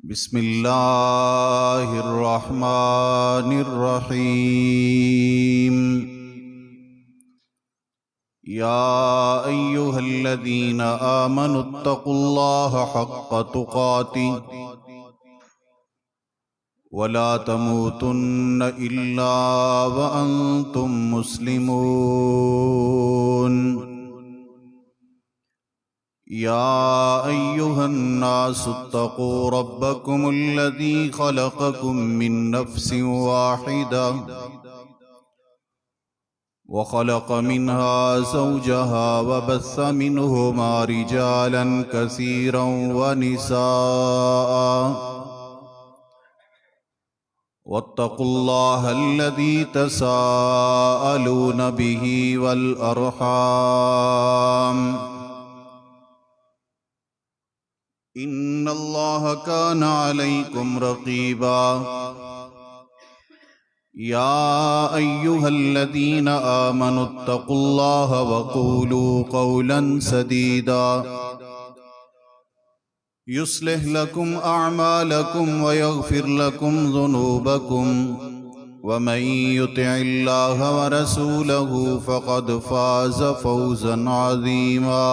بسم اللہ الرحمن الرحیم یا ایہا الذین آمنوا اتقوا اللہ حق تقاتہ ولا تموتن الا وانتم مسلمون یا ایہا الناس اتقوا ربکم الذی خلقکم من نفس واحدہ وخلق منها زوجها وبث منهما رجالا كثيرا ونساء واتقوا الله الذي تساءلون به والأرحام ان الله كان عليكم رقيبا يا أيها الذين آمنوا اتقوا الله وقولوا قولا سديدا يصلح لكم أعمالكم ويغفر لكم ذنوبكم ومن يطع الله ورسوله فقد فاز فوزا عظيما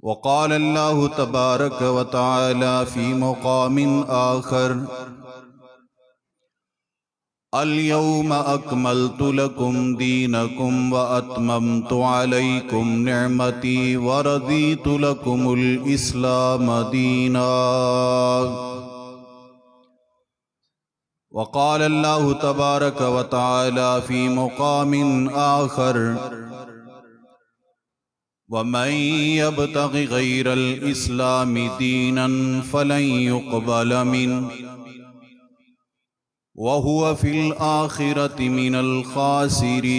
وقال الله تبارك وتعالى في مقام آخر اليوم أكملت لكم دينكم وأتممت عليكم نعمتي ورضيت لكم الإسلام دينا وقال الله تبارك وتعالى في مقام آخر ومن يبتغ غير الإسلام دينا فلن يقبل منه وهو في الآخرة من الخاسرين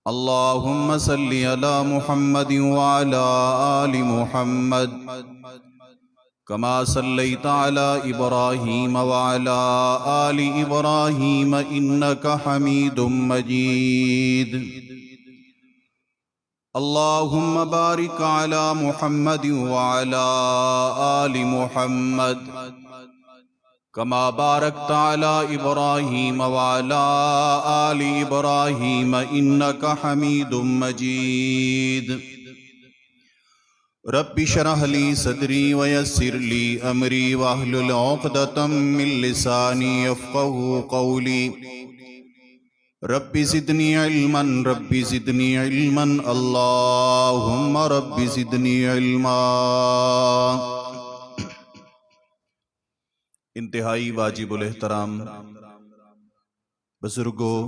اللهم صل على محمد وعلى آل محمد كما صليت على إبراهيم وعلى آل إبراهيم إنك حميد مجيد اللهم بارك على محمد وعلى آل محمد كما باركت على إبراهيم وعلى آل إبراهيم إنك حميد مجيد رب اشرح لي صدري ويسر لي أمري واحلل عقدة من لساني يفقهوا قولي رب زدنی علما رب زدنی علما اللہم رب زدنی علما انتہائی واجب الاحترام بزرگوں،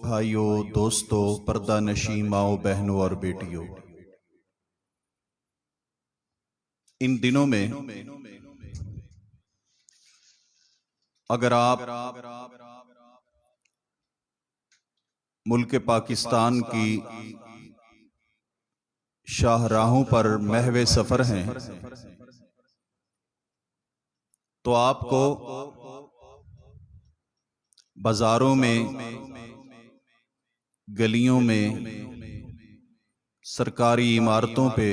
بھائیوں، دوستوں، پردہ نشین ماؤں، بہنوں اور بیٹیوں، ان دنوں میں اگر آپ ملک پاکستان کی شاہراہوں پر محو سفر ہیں تو آپ کو بازاروں میں، گلیوں میں، سرکاری عمارتوں پہ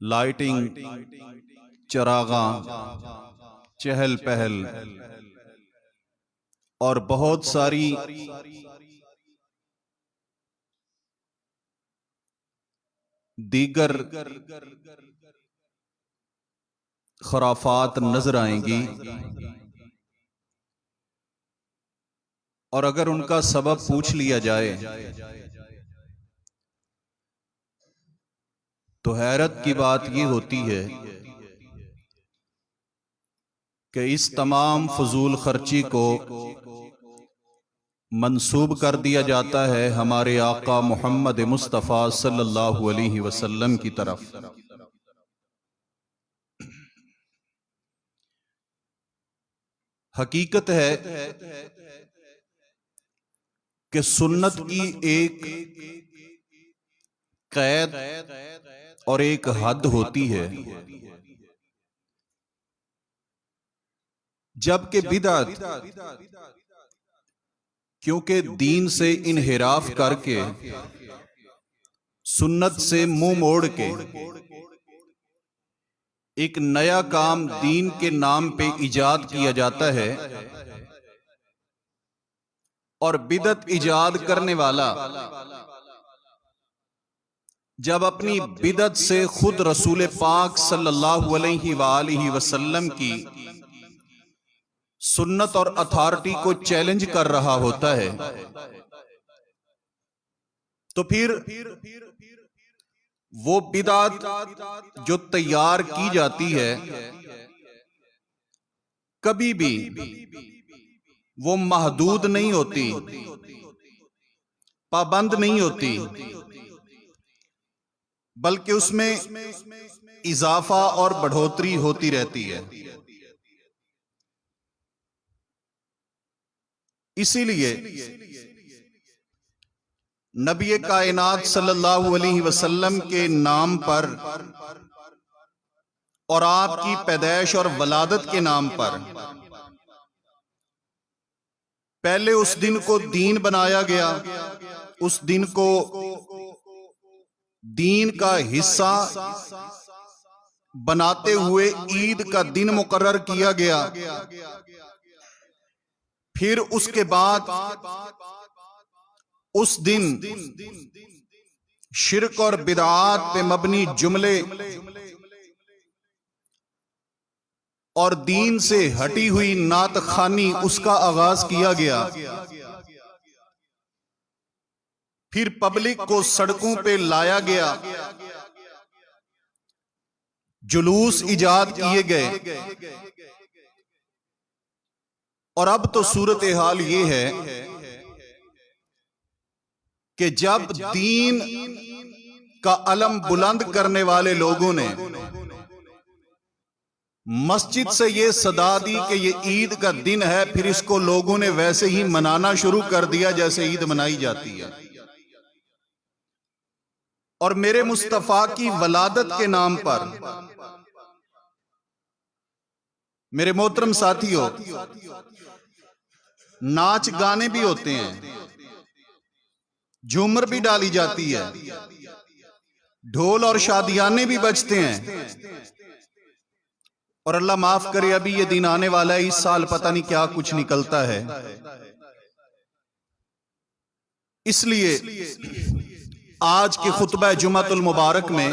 لائٹنگ، چراغاں، چہل پہل اور بہت ساری دیگر خرافات نظر آئیں گی، اور اگر ان کا سبب پوچھ لیا جائے تو حیرت کی بات یہ ہوتی ہے کہ اس تمام فضول خرچی کو منسوب کر دیا جاتا ہے ہمارے آقا محمد مصطفیٰ صلی اللہ علیہ وسلم کی طرف۔ حقیقت ہے کہ سنت کی ایک قید اور ایک حد ہوتی ہے، جبکہ بدعت کیونکہ دین سے انحراف کر کے، سنت سے منہ موڑ کے ایک نیا کام دین کے نام پہ ایجاد کیا جاتا ہے، اور بدعت ایجاد کرنے والا جب اپنی بدعت سے خود رسول پاک صلی اللہ علیہ وآلہ وسلم کی سنت اور اتھارٹی کو چیلنج کر رہا ہوتا ہے، تو پھر وہ بدعت جو تیار کی جاتی ہے کبھی بھی وہ محدود نہیں ہوتی، پابند نہیں ہوتی، بلکہ اس میں اضافہ اور بڑھوتری ہوتی رہتی ہے۔ اسی لیے نبی کائنات صلی اللہ علیہ وسلم کے نام پر اور آپ کی پیدائش اور ولادت کے نام پر پہلے اس دن کو دین بنایا گیا، اس دن کو دین کا حصہ بناتے ہوئے عید کا دن مقرر کیا گیا۔ پھر اس کے بعد اس دن شرک اور بدعات پہ مبنی جملے اور دین سے ہٹی ہوئی نعت خوانی اس کا آغاز کیا گیا۔ پھر پبلک کو سڑکوں پہ لایا گیا، جلوس ایجاد کیے گئے، اور اب تو صورتحال یہ ہے کہ جب دین کا علم بلند کرنے والے لوگوں نے مسجد سے یہ صدا دی کہ یہ عید کا دن ہے، پھر اس کو لوگوں نے ویسے ہی منانا شروع کر دیا جیسے عید منائی جاتی ہے۔ اور میرے مصطفیٰ کی ولادت کے نام پر میرے محترم ساتھیو، ناچ گانے بھی ہوتے ہیں، جھومر بھی ڈالی جاتی ہے، ڈھول اور شادیانے بھی بجتے ہیں، اور اللہ معاف کرے ابھی یہ دن آنے والا ہے، اس سال پتہ نہیں کیا کچھ نکلتا ہے۔ اس لیے آج کے خطبہ جمعۃ المبارک میں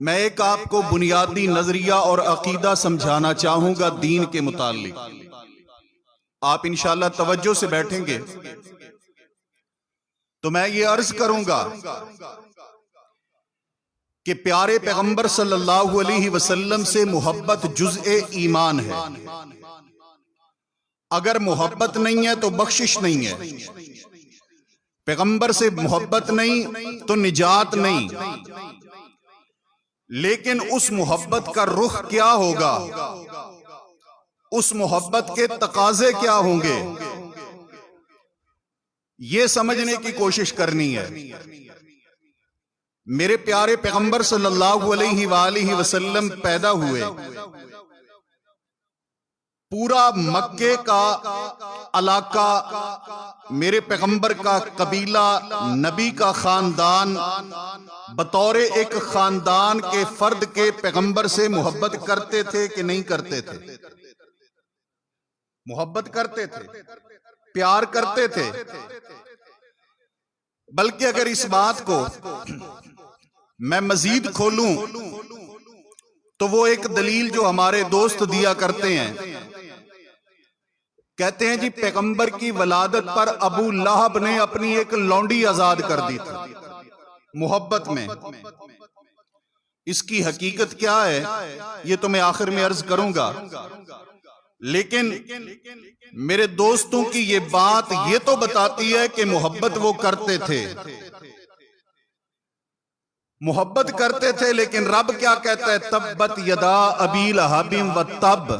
میں ایک آپ کو بنیادی نظریہ اور عقیدہ سمجھانا چاہوں گا دین کے متعلق۔ آپ انشاءاللہ توجہ سے بیٹھیں گے تو میں یہ عرض کروں گا کہ پیارے پیغمبر صلی اللہ علیہ وسلم سے محبت جزء ایمان ہے۔ اگر محبت نہیں ہے تو بخشش نہیں ہے، پیغمبر سے محبت نہیں تو نجات نہیں۔ لیکن اس محبت کا رخ کیا ہوگا، اس محبت کے تقاضے کیا ہوں گے، یہ سمجھنے کی کوشش کرنی ہے۔ میرے پیارے پیغمبر صلی اللہ علیہ وآلہ وسلم پیدا ہوئے، پورا مکے کا علاقہ، میرے پیغمبر کا قبیلہ، نبی کا خاندان بطور ایک خاندان کے فرد کے پیغمبر سے محبت کرتے تھے کہ نہیں کرتے تھے؟ محبت کرتے تھے، پیار کرتے تھے۔ بلکہ اگر اس بات کو میں مزید کھولوں تو وہ ایک دلیل جو ہمارے دوست دیا کرتے ہیں، کہتے ہیں جی پیغمبر کی ولادت پر ابو لہب نے اپنی ایک لونڈی آزاد کر دی تھی محبت میں۔ اس کی حقیقت کیا ہے یہ تو میں آخر میں عرض کروں گا، لیکن میرے دوستوں کی یہ بات یہ تو بتاتی ہے کہ محبت وہ کرتے تھے، محبت کرتے تھے۔ لیکن رب کیا کہتا ہے؟ تبت یدا ابی لہب وتب،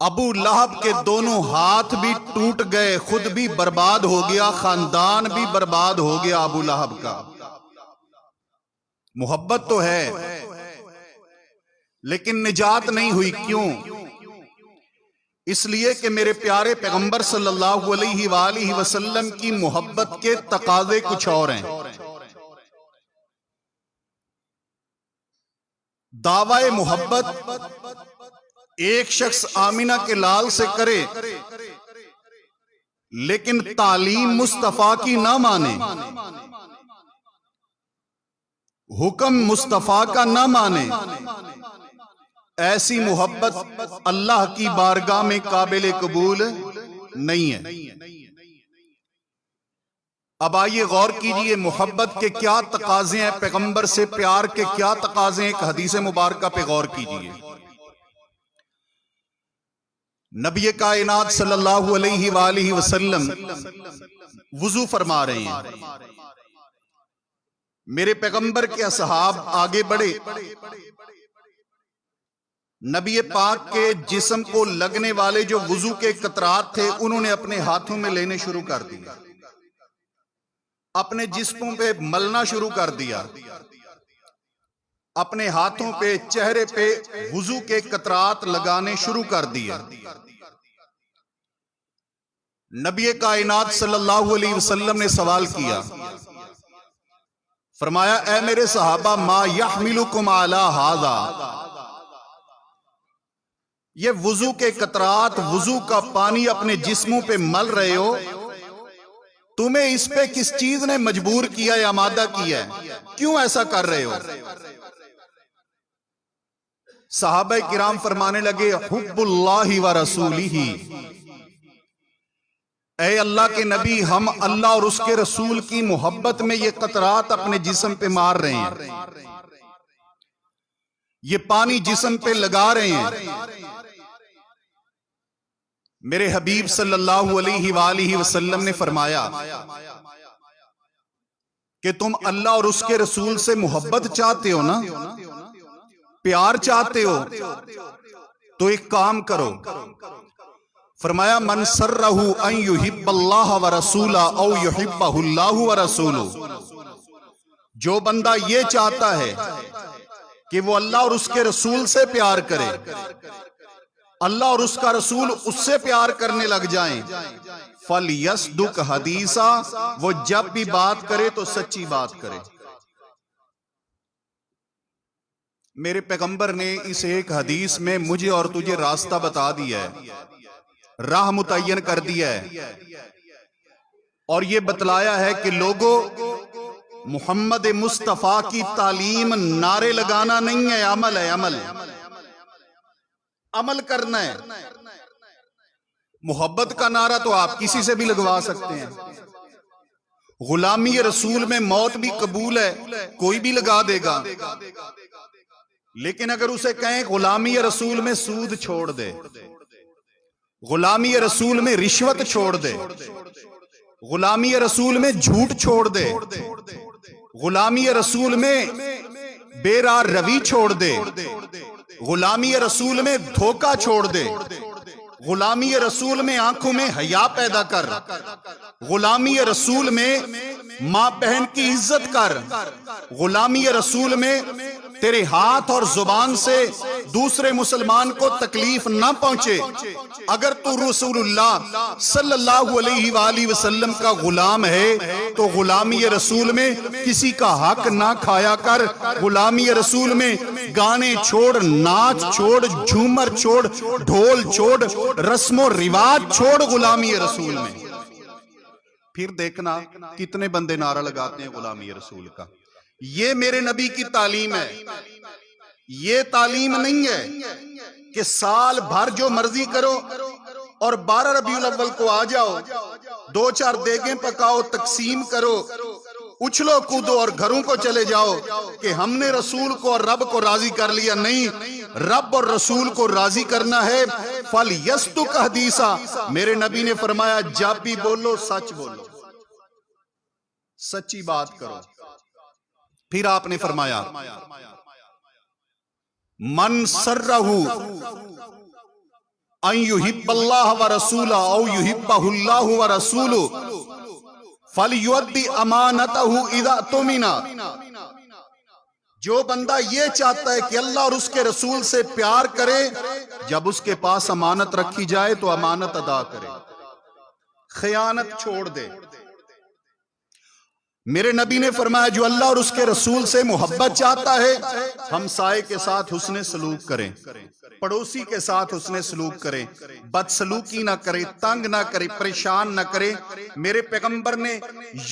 ابو لہب کے دونوں ہاتھ بھی ٹوٹ گئے، خود بھی برباد ہو گیا، خاندان بھی برباد ہو گیا ابو لہب کا۔ محبت تو ہے لیکن نجات نہیں ہوئی۔ کیوں؟ اس لیے کہ میرے پیارے پیغمبر صلی اللہ علیہ وآلہ وسلم کی محبت کے تقاضے کچھ اور ہیں۔ دعوی محبت ایک شخص آمینہ کے لال سے کرے لیکن تعلیم مصطفیٰ کی نہ مانے، حکم مصطفیٰ کا نہ مانے، ایسی محبت اللہ کی بارگاہ میں قابل قبول نہیں ہے۔ اب آئیے غور کیجئے محبت کے کیا تقاضے ہیں، پیغمبر سے پیار کے کیا تقاضے ہیں، ایک حدیث مبارکہ پہ غور کیجئے۔ نبی کائنات صلی اللہ علیہ وآلہ وسلم وضو فرما رہے ہیں، میرے پیغمبر کے اصحاب آگے بڑھے، نبی پاک کے جسم کو لگنے والے جو وضو کے قطرات تھے انہوں نے اپنے ہاتھوں میں لینے شروع کر دیا، اپنے جسموں پہ ملنا شروع کر دیا، اپنے ہاتھوں پہ چہرے پہ وضو کے قطرات لگانے شروع کر دیا۔ نبی کائنات صلی اللہ علیہ وسلم نے سوال کیا، فرمایا اے میرے صحابہ ما یحملکم علی ھذا، یہ وضو کے قطرات، وضو کا پانی اپنے جسموں پہ مل رہے ہو، تمہیں اس پہ کس چیز نے مجبور کیا یا آمادہ کیا ہے، کیوں ایسا کر رہے ہو؟ صحابہ کرام فرمانے لگے حب اللہ و رسولہ، اے اللہ کے نبی ہم اللہ اور اس کے رسول کی محبت میں یہ قطرات اپنے جسم پہ مار رہے ہیں، یہ پانی جسم پہ لگا رہے ہیں۔ میرے حبیب صلی اللہ علیہ وآلہ وسلم نے فرمایا کہ تم اللہ اور اس کے رسول سے محبت چاہتے ہو نا، پیار چاہتے ہو، تو ایک کام کرو، فرمایا من سرہ ان یحب اللہ ورسولہ او یحبہ اللہ ورسولہ، جو بندہ یہ چاہتا ہے کہ وہ اللہ اور اس کے رسول سے پیار کرے، اللہ اور اس کا رسول اس سے پیار کرنے لگ جائیں، فَلْيَصْدُقْ حَدِيثًا، وہ جب بھی بات کرے تو سچی بات کرے۔ میرے پیغمبر نے اس ایک حدیث میں مجھے اور تجھے راستہ بتا دیا ہے، راہ متعین کر دیا ہے، اور یہ بتلایا ہے کہ لوگوں محمد مصطفیٰ کی تعلیم نعرے لگانا نہیں ہے، عمل ہے، عمل کرنا ہے۔ محبت کا نعرہ تو آپ کسی سے بھی لگوا سکتے ہیں، غلامی رسول میں موت بھی قبول ہے، کوئی بھی لگا دے گا، لیکن اگر اسے کہیں غلامی رسول میں سود چھوڑ دے، غلامی رسول میں رشوت چھوڑ دے، غلامی رسول میں جھوٹ چھوڑ دے، غلامی رسول میں بے راہ روی چھوڑ دے، غلامی رسول میں دھوکہ چھوڑ دے، غلامی رسول میں آنکھوں میں حیا پیدا کر، غلامی رسول میں ماں بہن کی عزت کر، غلامی رسول میں تیرے ہاتھ اور زبان سے دوسرے مسلمان کو تکلیف نہ پہنچے، اگر تو رسول اللہ صلی اللہ علیہ وآلہ وسلم کا غلام ہے تو غلامی رسول میں کسی کا حق نہ کھایا کر، غلامی رسول میں گانے چھوڑ، ناچ چھوڑ، جھومر چھوڑ، ڈھول چھوڑ، رسم و رواج چھوڑ غلامی رسول میں۔ پھر دیکھنا کتنے بندے نعرہ لگاتے ہیں غلامی رسول کا۔ یہ میرے نبی کی تعلیم ہے، یہ تعلیم نہیں ہے کہ سال بھر جو مرضی کرو اور 12 ربیع الاول کو آ جاؤ، 2-4 دیگیں پکاؤ، تقسیم کرو، اچھلو کودو اور گھروں کو چلے جاؤ کہ ہم نے رسول کو اور رب کو راضی کر لیا۔ نہیں، رب اور رسول کو راضی کرنا ہے، فَلْيَصْدُقْ حَدِيثًا، میرے نبی نے فرمایا جب بھی بولو سچ بولو، سچی بات کرو۔ پھر آپ نے فرمایا من سرہ ان یحب اللہ ورسولہ او یحبہ اللہ ورسولہ فلیؤدی امانتہ اذا اؤتمن، جو بندہ یہ چاہتا ہے کہ اللہ اور اس کے رسول سے پیار کرے، جب اس کے پاس امانت رکھی جائے تو امانت ادا کرے، خیانت چھوڑ دے۔ میرے نبی نے فرمایا جو اللہ اور اس کے رسول سے محبت چاہتا ہے، ہمسائے کے ساتھ حسن سلوک کریں، پڑوسی کے ساتھ حسن سلوک کریں، بدسلوکی نہ کرے، تنگ نہ کرے، پریشان نہ کرے۔ میرے پیغمبر نے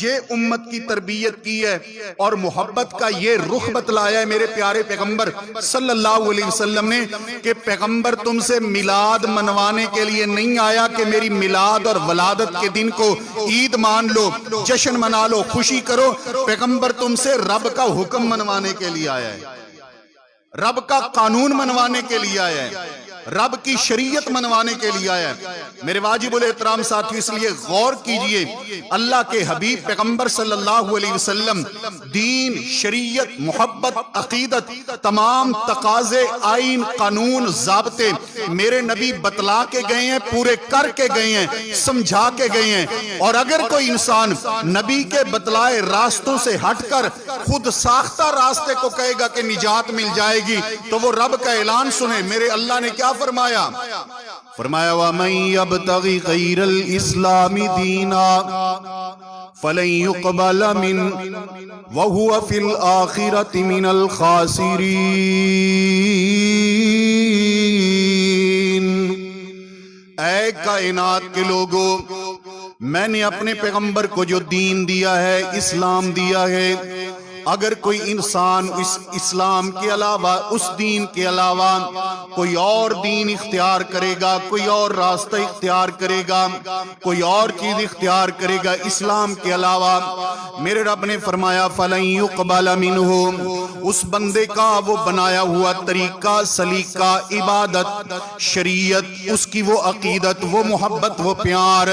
یہ امت کی تربیت کی ہے اور محبت کا یہ رخ بتلایا ہے میرے پیارے پیغمبر صلی اللہ علیہ وسلم نے کہ پیغمبر تم سے میلاد منوانے کے لیے نہیں آیا کہ میری میلاد اور ولادت کے دن کو عید مان لو، جشن منا لو، خوشی کرو۔ پیغمبر تم سے رب کا حکم منوانے کے لیے آیا ہے، رب کا قانون منوانے کے لیے آیا ہے، رب کی شریعت منوانے کے لیے آیا ہے۔ میرے واجب الاحترام ساتھی اس لیے غور کیجئے، اللہ کے حبیب پیغمبر صلی اللہ علیہ وسلم دین، شریعت، محبت، عقیدت، تمام تقاضے، آئین، قانون، ضابطے میرے نبی بتلا کے گئے ہیں، پورے کر کے گئے ہیں، سمجھا کے گئے ہیں۔ اور اگر کوئی انسان نبی کے بتلائے راستوں سے ہٹ کر خود ساختہ راستے کو کہے گا کہ نجات مل جائے گی تو وہ رب کا اعلان سنیں۔ میرے اللہ نے کیا فرمایا؟ فرمایا وَمَن يَبْتَغِ غَيْرَ الْإِسْلَامِ دِينًا فَلَن يُقْبَلَ مِنْهُ وَهُوَ فِي الْآخِرَةِ مِنَ الْخَاسِرِينَ۔ اے کائنات کے لوگوں، میں نے اپنے پیغمبر کو جو دین دیا ہے، اسلام دیا ہے، اگر کوئی انسان اس اسلام کے علاوہ، اس دین کے علاوہ کوئی اور دین اختیار کرے گا، کوئی اور راستہ اختیار کرے گا، کوئی اور چیز اختیار کرے گا اسلام کے علاوہ، میرے رب نے فرمایا فَلَن يُقْبَلَ مِنْهُ، اس بندے کا وہ بنایا ہوا طریقہ، سلیقہ، عبادت، شریعت، اس کی وہ عقیدت، وہ محبت، وہ پیار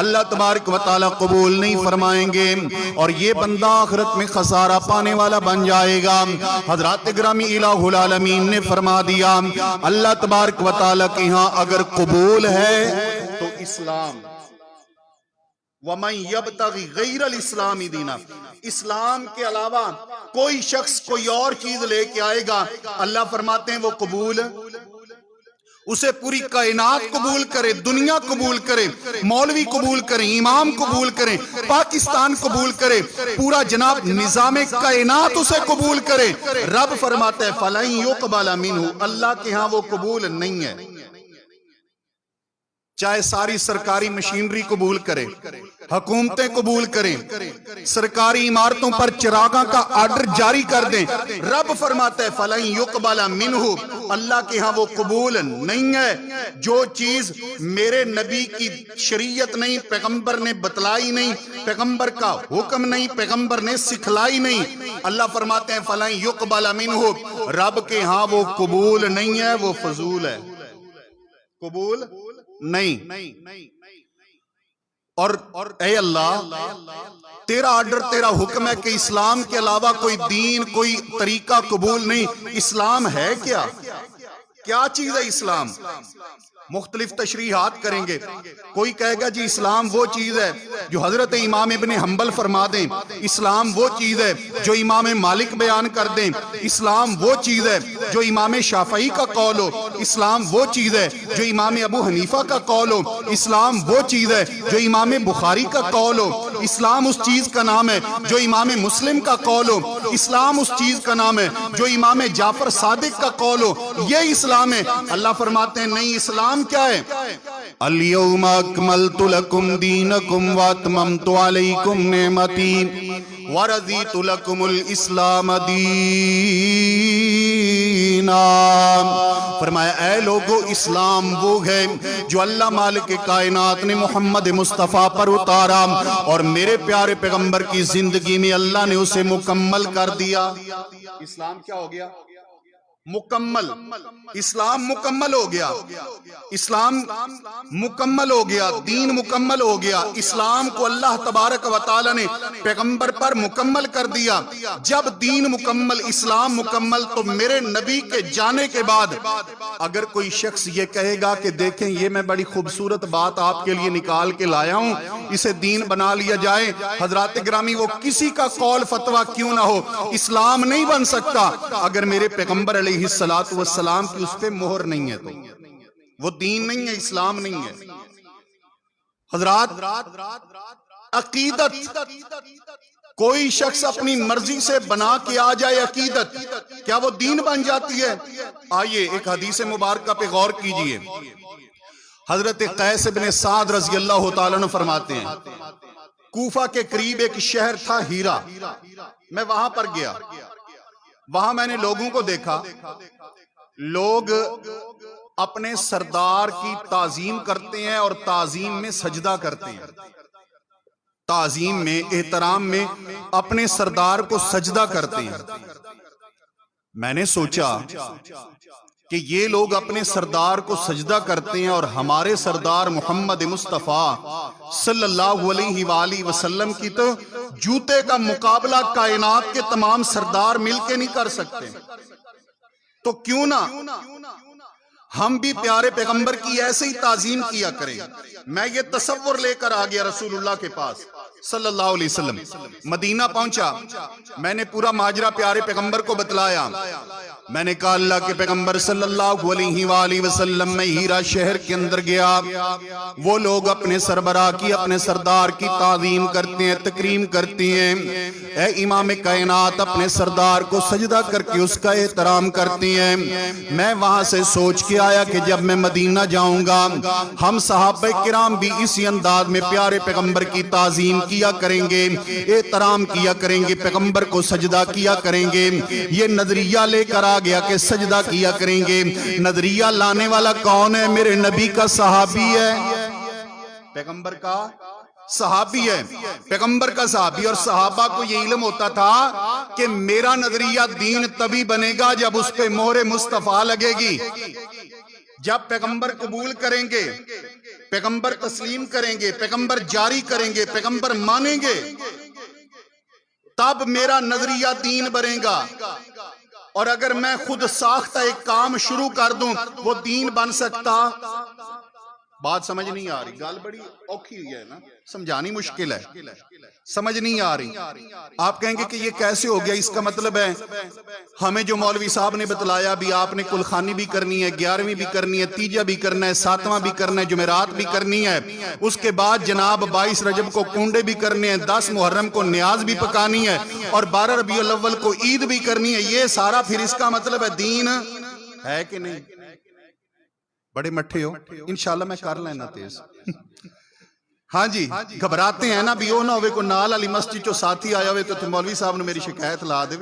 اللہ تبارک و تعالی قبول نہیں فرمائیں گے، اور یہ بندہ آخرت میں خسارہ پانے والا بن جائے گا۔ حضرات گرامی الہ العالمین نے فرما دیا اللہ تبارک و تعالی کے ہاں اگر قبول ہے تو اسلام، وَمَن يَبْتَغِ غَيْرَ الْإِسْلَامِ دِينًا، اسلام کے علاوہ کوئی شخص کوئی اور چیز لے کے آئے گا، اللہ فرماتے ہیں وہ قبول، اسے پوری کائنات قبول کرے، دنیا قبول کرے، مولوی قبول کریں، امام قبول کریں، پاکستان قبول کرے، پورا جناب نظام کائنات اسے قبول کرے، رب فرماتا ہے فَلَن يُقْبَلَ مِنْهُ، اللہ کے ہاں وہ قبول نہیں ہے۔ چاہے ساری سرکاری مشینری قبول کرے، حکومتیں قبول کریں، سرکاری عمارتوں پر چراغاں کا آرڈر جاری کر دیں، رب فرماتا ہے فَلَن يُقْبَلَ مِنْهُ، اللہ کے ہاں وہ قبول نہیں ہے۔ جو چیز میرے نبی کی شریعت نہیں، پیغمبر نے بتلائی نہیں، پیغمبر کا حکم نہیں، پیغمبر نے سکھلائی نہیں، اللہ فرماتے ہیں فَلَن يُقْبَلَ مِنْهُ، رب کے ہاں وہ قبول نہیں ہے، وہ فضول ہے، قبول نہیں۔ اور اے اللہ، تیرا آرڈر، تیرا حکم ہے کہ اسلام کے علاوہ کوئی دین، کوئی طریقہ قبول نہیں۔ اسلام ہے کیا؟ کیا چیز ہے اسلام؟ مختلف تشریحات کریں گے۔ کوئی کہے گا جی اسلام وہ چیز ہے جو حضرت امام ابن حنبل فرما دیں، اسلام وہ چیز ہے جو امام مالک بیان کر دیں، اسلام وہ چیز ہے جو امام شافعی کا قول ہو، اسلام وہ چیز ہے جو امام ابو حنیفہ کا قول ہو، اسلام وہ چیز ہے جو امام بخاری کا قول ہو، اسلام اس چیز کا نام ہے جو امام مسلم کا قول ہو، اسلام اس چیز کا نام ہے جو امام جعفر صادق کا قول ہو، یہ اسلام ہے۔ اللہ فرماتے ہیں نہیں، اسلام کیا ہے؟ اليوم اکملت لکم دینکم واتممت علیکم نعمتی ورضیت لکم الاسلام دینا۔ فرمایا اے لوگو، اسلام وہ ہے جو اللہ مالک کائنات نے محمد مصطفیٰ پر اتارا اور میرے پیارے پیغمبر کی زندگی میں اللہ نے اسے مکمل کر دیا۔ اسلام کیا ہو گیا؟ مکمل، اسلام مکمل ہو گیا، اسلام مکمل ہو گیا، دین مکمل ہو گیا، اسلام کو اللہ تبارک و تعالی نے پیغمبر پر مکمل کر دیا۔ جب دین مکمل، اسلام مکمل، تو میرے نبی کے جانے کے بعد اگر کوئی شخص یہ کہے گا کہ دیکھیں یہ میں بڑی خوبصورت بات آپ کے لیے نکال کے لایا ہوں، اسے دین بنا لیا جائے، حضرات گرامی وہ کسی کا قول فتویٰ کیوں نہ ہو، اسلام نہیں بن سکتا اگر میرے پیغمبر علیہ السلام کی اس پہ مہر نہیں ہے، تو وہ دین نہیں ہے، اسلام نہیں ہے۔ حضرات عقیدت کوئی شخص اپنی مرضی سے بنا کے آ جائے، عقیدت کیا وہ دین بن جاتی ہے؟ آئیے ایک حدیث مبارکہ پہ غور کیجئے۔ حضرت قیس بن سعد رضی اللہ تعالیٰ عنہ فرماتے ہیں کوفہ کے قریب ایک شہر تھا ہیرا، میں وہاں پر گیا، وہاں میں نے لوگوں کو دیکھا، لوگ اپنے سردار کی تعظیم کرتے ہیں اور تعظیم میں سجدہ کرتے ہیں، تعظیم میں، احترام میں اپنے سردار کو سجدہ کرتے ہیں۔ میں نے سوچا کہ یہ لوگ اپنے سردار کو سجدہ کرتے ہیں اور ہمارے سردار محمد مصطفیٰ صلی اللہ علیہ وآلہ وسلم کی تو جوتے کا مقابلہ کائنات کے تمام سردار مل کے نہیں کر سکتے، تو کیوں نہ ہم بھی پیارے پیغمبر کی ایسے ہی تعظیم کیا کریں۔ میں یہ تصور لے کر آ گیا رسول اللہ کے پاس صلی اللہ علیہ وسلم، مدینہ پہنچا، میں نے پورا ماجرا پیارے پیغمبر کو بتلایا، میں نے کہا اللہ کے پیغمبر صلی اللہ علیہ وآلہ وسلم میں ہیرا شہر کے اندر گیا، وہ لوگ اپنے سربراہ کی، اپنے سردار کی تعظیم کرتے ہیں، تکریم کرتے ہیں، اے امام کائنات اپنے سردار کو سجدہ کر کے اس کا احترام کرتے ہیں۔ میں وہاں سے سوچ کے آیا کہ جب میں مدینہ جاؤں گا ہم صحابہ کرام بھی اسی انداز میں پیارے پیغمبر کی تعظیم کیا کریں گے، احترام کیا کریں گے، پیغمبر کو سجدہ کیا کریں گے۔ یہ نظریہ لے کر آ گیا کہ سجدہ کیا کریں گے۔ نظریہ لانے والا کون ہے؟ میرے نبی کا صحابی ہے، پیغمبر کا صحابی ہے، پیغمبر کا صحابی۔ اور صحابہ کو یہ علم ہوتا تھا کہ میرا نظریہ دین تبھی بنے گا جب اس پہ مہر مصطفیٰ لگے گی، جب پیغمبر قبول کریں گے، پیغمبر تسلیم کریں گے، پیغمبر جاری کریں گے، پیغمبر مانیں گے، تب میرا نظریہ دین بنے گا۔ اور اگر میں خود ساختہ ایک کام شروع کر دوں وہ دین بن سکتا؟ بات سمجھ نہیں آ رہی، گل بڑی اوکھی ہوئی ہے نا، سمجھانی مشکل ہے، سمجھ نہیں آ رہی۔ آپ کہیں گے کہ یہ کیسے ہو گیا؟ اس کا مطلب ہے ہمیں جو مولوی صاحب نے بتلایا بھی آپ نے کلخانی بھی کرنی ہے، 11ویں بھی کرنی ہے، تیجا بھی کرنا ہے، 7واں بھی کرنا ہے، جمعرات بھی کرنی ہے، اس کے بعد جناب 22 رجب کو کنڈے بھی کرنے ہیں، 10 محرم کو نیاز بھی پکانی ہے، اور 12 ربیع الاول کو عید بھی کرنی ہے، یہ سارا پھر اس کا مطلب ہے دین ہے کہ نہیں؟ بڑے مٹھے ہو، انشاءاللہ میں کر لینا تیز۔ ہاں جی، گھبراتے ہیں نا بھی وہ نہ ہوئے کو نال علی مسجد جو ساتھی آیا ہوئے تو مولوی صاحب نے میری شکایت لا دے،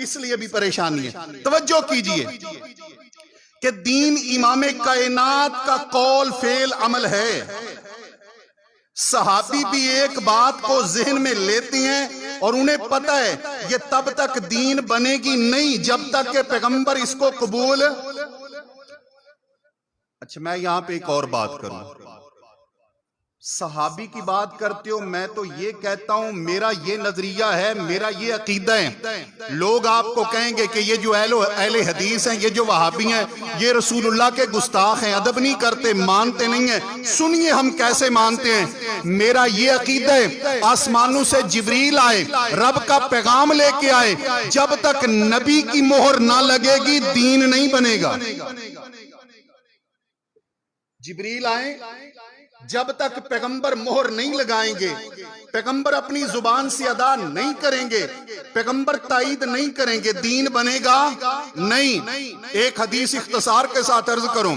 اس لیے بھی پریشانی ہے۔ توجہ کیجئے کہ دین امام کائنات کا قول فعل عمل ہے۔ صحابی بھی ایک بات کو ذہن میں لیتے ہیں اور انہیں پتہ ہے یہ تب تک دین بنے گی نہیں جب تک کہ پیغمبر اس کو قبول۔ اچھا میں یہاں پہ ایک اور بات کروں، صحابی کی بات کرتے ہو، میں تو یہ کہتا ہوں میرا یہ نظریہ ہے، میرا یہ عقیدہ ہے۔ لوگ آپ کو کہیں گے کہ یہ جو اہل حدیث ہیں، یہ جو وہابی ہیں، یہ رسول اللہ کے گستاخ ہیں، ادب نہیں کرتے، مانتے نہیں ہیں۔ سنیے ہم کیسے مانتے ہیں۔ میرا یہ عقیدہ ہے آسمانوں سے جبریل آئے، رب کا پیغام لے کے آئے، جب تک نبی کی مہر نہ لگے گی دین نہیں بنے گا۔ جبریل آئے، جب تک پیغمبر مہر نہیں لگائیں گے، پیغمبر اپنی زبان سے ادا نہیں کریں گے، پیغمبر تائید نہیں کریں گے، دین بنے گا نہیں۔ ایک حدیث اختصار کے ساتھ عرض کروں،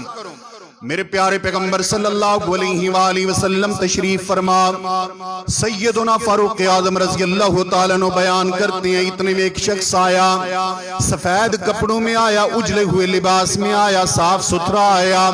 میرے پیارے پیغمبر صلی اللہ علیہ وآلہ وسلم تشریف فرما، سیدنا فاروق اعظم رضی اللہ تعالیٰ عنہ بیان کرتے ہیں اتنے میں ایک شخص آیا، سفید کپڑوں میں آیا، اجلے ہوئے لباس میں آیا، صاف ستھرا آیا،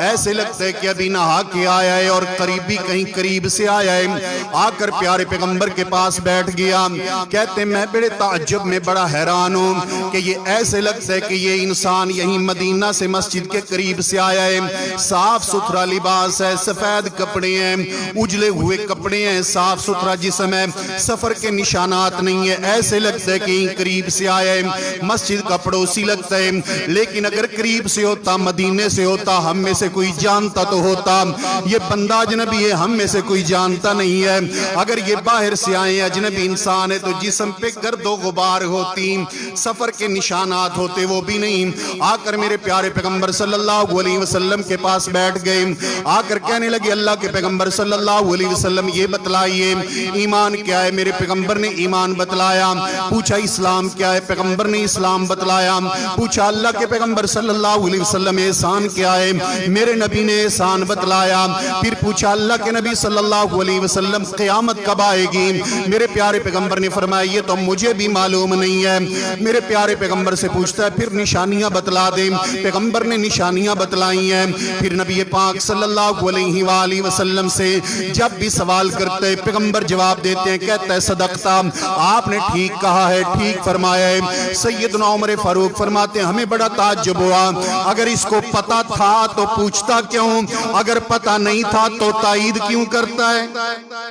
ایسے لگتا ہے کہ ابھی نہا کے آیا ہے اور قریبی کہیں قریب سے آیا ہے، آ کر پیارے پیغمبر کے پاس بیٹھ گیا، کہتے ہیں میں بڑے تعجب میں بڑا حیران ہوں کہ یہ ایسے لگتا ہے کہ یہ انسان یہیں مدینہ سے مسجد کے قریب سے آیا ہے، صاف ستھرا لباس ہے، سفید کپڑے ہیں، اجلے ہوئے کپڑے ہیں، صاف ستھرا جسم ہے، سفر کے نشانات نہیں ہے، ایسے لگتا ہے کہ قریب سے آیا ہے، مسجد کا پڑوسی لگتا ہے، لیکن اگر قریب سے ہوتا، مدینے سے ہوتا، ہم میں سے کوئی جانتا تو ہوتا، یہ بندہ اجنبی ہے، ہم میں سے کوئی جانتا نہیں ہے، اگر یہ باہر سے آئے اجنبی انسان ہے تو جسم پہ گرد و غبار ہوتی، سفر کے نشانات ہوتے، وہ بھی نہیں۔ آ کر میرے پیارے پیغمبر صلی اللہ علیہ وسلم کے پاس بیٹھ گئے، آ کر کہنے لگے اللہ کے پیغمبر صلی اللہ علیہ وسلم یہ بتلائیے ایمان کیا ہے؟ میرے پیغمبر نے ایمان بتلایا، پوچھا اسلام کیا ہے؟ پیغمبر نے اسلام بتلایا، پوچھا اللہ کے پیغمبر صلی اللہ علیہ وسلم احسان کیا ہے؟ میرے نبی نے احسان بتلایا، پھر پوچھا اللہ کے نبی صلی اللہ علیہ وسلم قیامت کب آئے گی؟ میرے پیارے پیغمبر نے فرمایا یہ تو مجھے بھی معلوم نہیں ہے۔ میرے پیارے پیغمبر سے پوچھتا ہے پھر نشانیاں بتلا دیں، پیغمبر نے نشانیاں بتلائی ہیں، پھر نبی پاک صلی اللہ علیہ وآلہ وسلم سے جب بھی سوال کرتے پیغمبر جواب دیتے ہیں، کہتا ہے صدقتا، آپ نے ٹھیک کہا ہے، ٹھیک فرمایا ہے۔ سیدنا عمر فاروق فرماتے ہیں ہمیں بڑا تعجب ہوا، اگر اس کو پتا تھا تو پوچھتا کیوں؟ اگر پتا نہیں تھا تو تائید کیوں کرتا ہے؟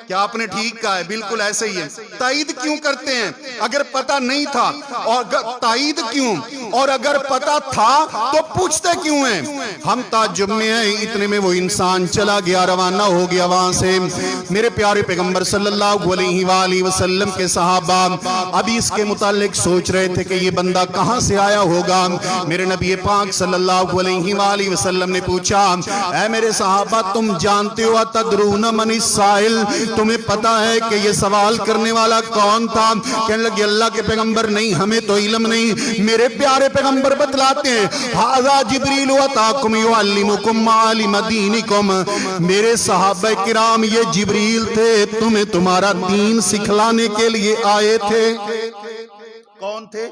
کیا آپ نے ٹھیک کہا ہے؟ بالکل ایسے ہی ہے، تائید کیوں کرتے ہیں؟ اگر پتا نہیں تھا اور تائید کیوں؟ اور اگر پتا تھا تو پوچھتے کیوں ہیں؟ ہم تعجب میں ہیں، اتنے میں وہ انسان چلا گیا، روانہ ہو گیا وہاں سے۔ میرے پیارے پیغمبر صلی اللہ علیہ وآلہ وسلم کے صحابہ ابھی اس کے متعلق سوچ رہے تھے کہ یہ بندہ کہاں سے آیا ہوگا۔ میرے نبی پاک صلی اللہ علیہ وآلہ وسلم نے پوچھا اے میرے صحابہ تم جانتے ہو تدرون من السائل، تمہیں پتا ہے کہ یہ سوال کرنے والا کون تھا؟ کہنے لگے اللہ کے پیغمبر نہیں ہمیں تو علم نہیں۔ میرے پیارے پیغمبر بتلاتے ہیں ھذا جبریل اتاکم یعلمکم معالم دینکم، میرے صحابہ کرام یہ جبریل تھے، تمہیں تمہارا دین سکھلانے کے لیے آئے تھے۔ کون تھے؟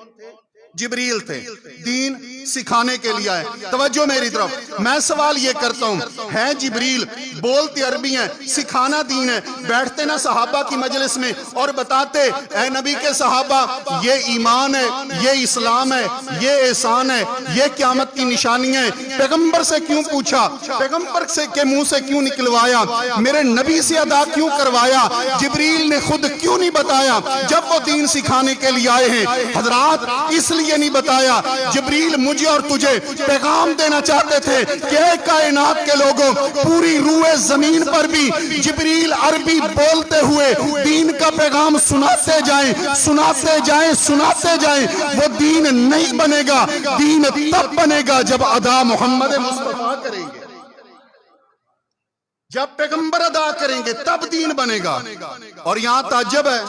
جبریل تھے، دین سکھانے کے لیے آئے۔ توجہ میری طرف، میں سوال یہ کرتا ہوں، ہے جبریل، بولتے عربی ہیں، سکھانا دین ہے، بیٹھتے نا صحابہ کی مجلس میں اور بتاتے اے نبی کے صحابہ یہ ایمان ہے، یہ اسلام ہے، یہ احسان ہے، یہ قیامت کی نشانی ہے۔ پیغمبر سے کیوں پوچھا؟ پیغمبر سے کے منہ سے کیوں نکلوایا؟ میرے نبی سے ادا کیوں کروایا؟ جبریل نے خود کیوں نہیں بتایا جب وہ دین سکھانے کے لیے آئے ہیں؟ حضرات اس لیے نہیں بتایا، جبریل مجھے اور تجھے پیغام دینا چاہتے تھے کہ اے کائنات کے لوگوں، پوری روئے زمین پر بھی جبریل عربی بولتے ہوئے دین کا پیغام سناتے جائیں، سناتے جائیں، سناتے جائیں۔ وہ دین نہیں بنے گا، دین تب بنے گا جب ادا محمد مصطفیٰ کریں گے، جب پیغمبر ادا کریں گے تب دین بنے گا۔ اور یہاں تعجب ہے،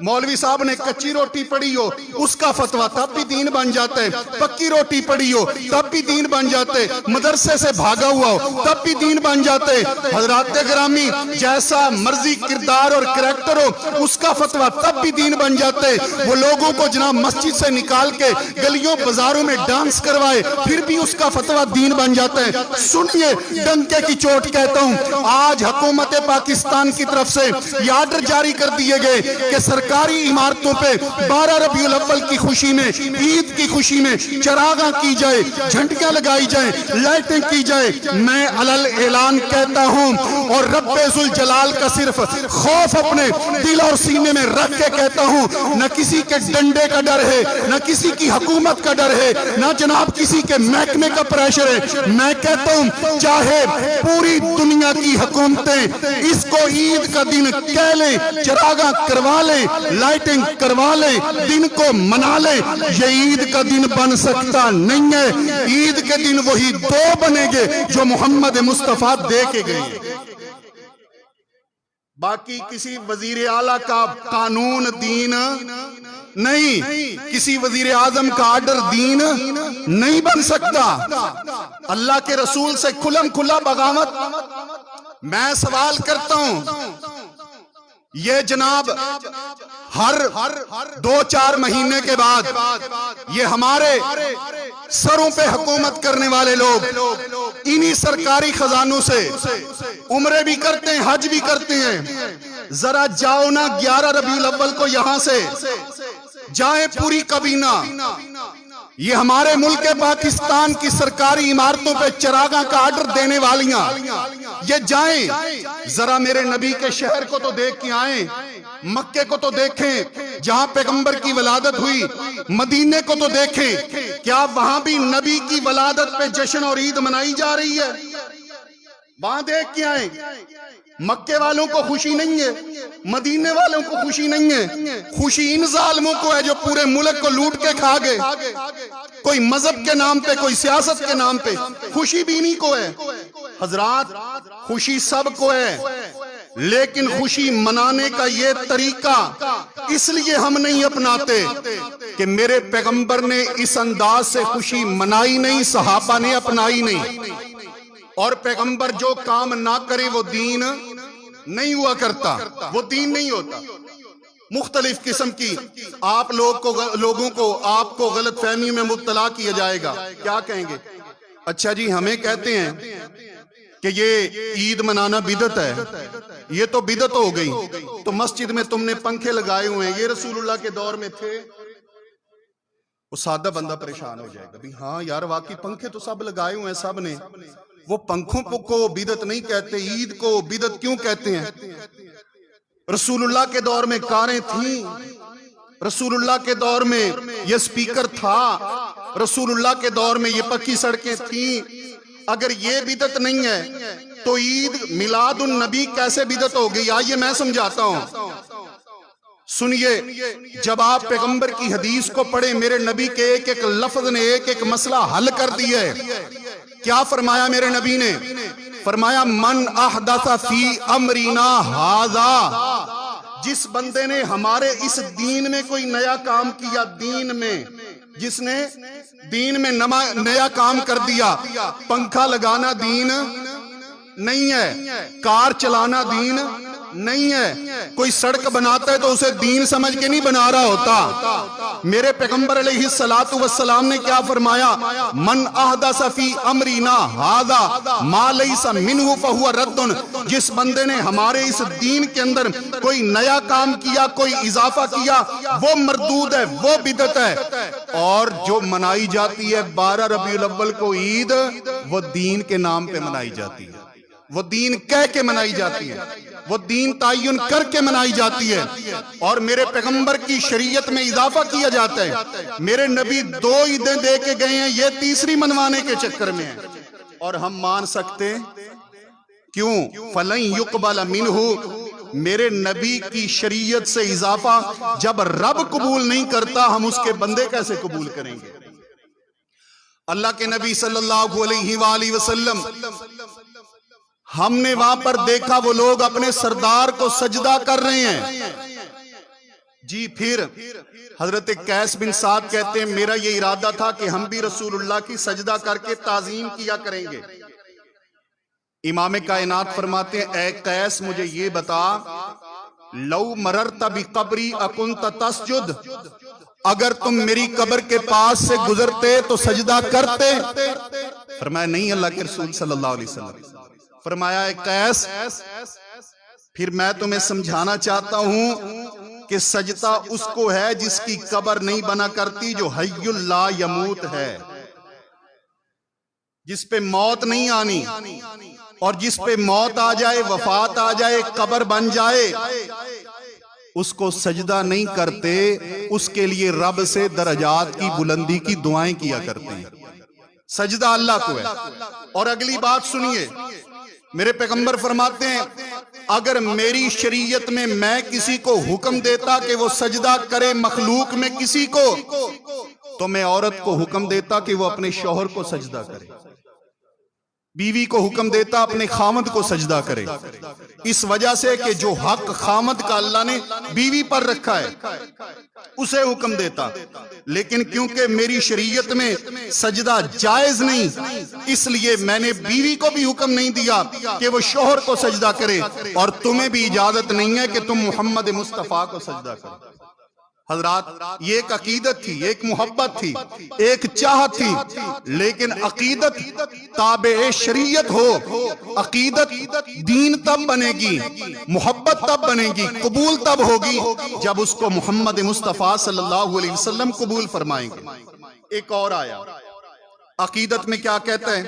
مولوی صاحب نے کچی روٹی پڑھی ہو اس کا فتویٰ تب بھی دین بن جاتا ہے، پکی روٹی پڑھی ہو تب بھی دین بن جاتے، مدرسے سے بھاگا ہوا ہو تب بھی دین بن جاتے۔ حضرات گرامی جیسا مرضی کردار اور کریکٹر ہو اس کا فتویٰ تب بھی دین بن جاتے۔ وہ لوگوں کو جناب مسجد سے نکال کے گلیوں بازاروں میں ڈانس کروائے پھر بھی اس کا فتویٰ دین بن جاتا ہے۔ سنیے ڈنکے کی چوٹ کہتا ہوں، آج حکومت پاکستان کی طرف سے یہ آرڈر جاری کر دیے گئے کہ سرکاری عمارتوں پہ 12 ربیع الاول کی خوشی میں، عید کی خوشی میں چراغاں کی جائے، جھنڈیاں لگائی جائیں، لائٹیں کی جائے۔ میں علل اعلان کہتا ہوں اور رب ذوالجلال کا صرف خوف اپنے دل اور سینے میں رکھ کے کہتا ہوں، نہ کسی کے ڈنڈے کا ڈر ہے، نہ کسی کی حکومت کا ڈر ہے، نہ جناب کسی کے محکمے کا پریشر ہے۔ میں کہتا ہوں چاہے پوری دنیا کی حکومتیں اس کو عید کا دن کہہ لیں، چراغاں کروا لیں، لائٹنگ کروا لیں، دن کو منا لیں، یہ عید کا دن بن سکتا نہیں ہے۔ عید کے دن وہی دو بنے گے جو محمد مصطفیٰ دے کے گئے۔ باقی کسی وزیر اعلیٰ کا قانون دین نہیں، کسی وزیر اعظم کا آرڈر دین نہیں بن سکتا۔ اللہ کے رسول سے کھلم کھلا بغاوت۔ میں سوال کرتا ہوں، یہ جناب ہر 2-4 مہینے کے بعد یہ ہمارے سروں پہ حکومت کرنے والے لوگ انہی سرکاری خزانوں سے عمرے بھی کرتے ہیں، حج بھی کرتے ہیں۔ ذرا جاؤ نا 11 ربیع الاول کو یہاں سے جائیں پوری کابینہ، یہ ہمارے ملک پاکستان کی سرکاری عمارتوں پہ چراغاں کا آرڈر دینے والیاں، یہ جائیں ذرا میرے نبی کے شہر کو تو دیکھ کے آئیں، مکے کو تو دیکھیں جہاں پیغمبر کی ولادت ہوئی، مدینے کو تو دیکھیں، کیا وہاں بھی نبی کی ولادت پہ جشن اور عید منائی جا رہی ہے؟ وہاں دیکھ کے آئیں۔ مکے والوں کو خوشی نہیں ہے، مدینے والوں کو خوشی نہیں ہے، خوشی ان ظالموں کو ہے جو پورے ملک کو لوٹ کے کھا گئے۔ کوئی مذہب کے نام پہ، کوئی سیاست کے نام پہ، خوشی بھی انہی کو ہے۔ حضرات، خوشی سب کو ہے، لیکن خوشی منانے کا یہ طریقہ اس لیے ہم نہیں اپناتے کہ میرے پیغمبر نے اس انداز سے خوشی منائی نہیں، صحابہ نے اپنائی نہیں، اور پیغمبر جو کام نہ کرے وہ دین نہیں ہوا کرتا، وہ دین نہیں ہوتا۔ مختلف قسم کی آپ لوگوں کو آپ کو غلط فہمی میں مبتلا کیا جائے گا۔ کیا کہیں گے؟ اچھا جی، ہمیں کہتے ہیں کہ یہ عید منانا بدعت ہے، یہ تو بدعت ہو گئی، تو مسجد میں تم نے پنکھے لگائے ہوئے ہیں، یہ رسول اللہ کے دور میں تھے؟ وہ سادہ بندہ پریشان ہو جائے گا، بھی ہاں یار واقعی پنکھے تو سب لگائے ہوئے ہیں سب نے، وہ پنکھوں کو بدعت نہیں کہتے، عید کو بدعت کیوں کہتے ہیں؟ رسول اللہ کے دور میں کاریں تھیں، رسول اللہ کے دور میں یہ سپیکر تھا، رسول اللہ کے دور میں یہ پکی سڑکیں تھیں۔ اگر یہ بدعت نہیں ہے تو عید میلاد النبی کیسے بدعت ہو گئی؟ آئیے میں سمجھاتا ہوں، سنیے۔ جب آپ پیغمبر کی حدیث کو پڑھیں، میرے نبی کے ایک ایک لفظ نے ایک ایک مسئلہ حل کر دیا ہے۔ کیا فرمایا میرے نبی نے؟ فرمایا من احدث فی امرنا ھذا، جس بندے نے ہمارے اس دین میں کوئی نیا کام کیا، دین میں جس نے دین میں نیا کام کر دیا، پنکھا لگانا دین نہیں ہے، کار چلانا دین نہیں ہے، کوئی سڑک بناتا ہے تو اسے دین سمجھ کے نہیں بنا رہا ہوتا۔ میرے پیغمبر علیہ السلام نے کیا فرمایا؟ من احدث فی امرنا ھذا ما لیس منہ فہو رد، جس بندے نے ہمارے اس دین کے اندر کوئی نیا کام کیا، کوئی اضافہ کیا، وہ مردود ہے، وہ بدعت ہے۔ اور جو منائی جاتی ہے 12 ربیع الاول کو عید، وہ دین کے نام پہ منائی جاتی ہے، وہ دین کہہ کے منائی جاتی ہے، وہ دین تعین کر کے منائی جاتی ہے، اور میرے پیغمبر کی شریعت میں اضافہ کیا جاتا ہے۔ میرے نبی 2 عیدیں دے کے گئے ہیں، یہ تیسری منوانے کے چکر میں ہے، اور ہم مان سکتے کیوں؟ فَلَن يُقْبَلَ مِنْهُ، میرے نبی کی شریعت سے اضافہ جب رب قبول نہیں کرتا، ہم اس کے بندے کیسے قبول کریں گے؟ اللہ کے نبی صلی اللہ علیہ وآلہ وسلم، ہم نے وہاں پر دیکھا وہ لوگ اپنے سردار کو سجدہ کر رہے ہیں۔ جی پھر حضرت قیس بن سعد کہتے ہیں میرا یہ ارادہ تھا کہ ہم بھی رسول اللہ کی سجدہ کر کے تعظیم کیا کریں گے۔ امام کائنات فرماتے ہیں اے قیس مجھے یہ بتا، لو مررت بقبری اکنت تسجد، اگر تم میری قبر کے پاس سے گزرتے تو سجدہ کرتے؟ فرمایا نہیں اللہ کے رسول صلی اللہ علیہ وسلم۔ فرمایا اے قیس، پھر میں تمہیں سمجھانا چاہتا ہوں کہ سجدہ اس کو ہے جس کی قبر نہیں بنا کرتی، جو حی لا یموت ہے، جس پہ موت نہیں آنی، اور جس پہ موت آ جائے، وفات آ جائے، قبر بن جائے، اس کو سجدہ نہیں کرتے، اس کے لیے رب سے درجات کی بلندی کی دعائیں کیا کرتے ہیں۔ سجدہ اللہ کو ہے۔ اور اگلی بات سنیے، میرے پیغمبر فرماتے ہیں اگر میری شریعت میں میں کسی کو حکم دیتا کہ وہ سجدہ کرے مخلوق میں کسی کو، تو میں عورت کو حکم دیتا کہ وہ اپنے شوہر کو سجدہ کرے۔ بیوی کو حکم دیتا اپنے خامد کو سجدہ کرے، اس وجہ سے کہ جو حق خامد کا اللہ نے بیوی پر رکھا ہے اسے حکم دیتا، لیکن کیونکہ میری شریعت میں سجدہ جائز نہیں، اس لیے میں نے بیوی کو بھی حکم نہیں دیا کہ وہ شوہر کو سجدہ کرے، اور تمہیں بھی اجازت نہیں ہے کہ تم محمد مصطفیٰ کو سجدہ کرو۔ حضرات، یہ ایک عقیدت تھی، ایک محبت تھی، ایک چاہت تھی، لیکن عقیدت تابع شریعت ہو، عقیدت دین تب بنے گی، محبت تب بنے گی، قبول تب ہوگی جب اس کو محمد مصطفیٰ صلی اللہ علیہ وسلم قبول فرمائیں گے۔ ایک اور آیا عقیدت میں کیا کہتا ہے؟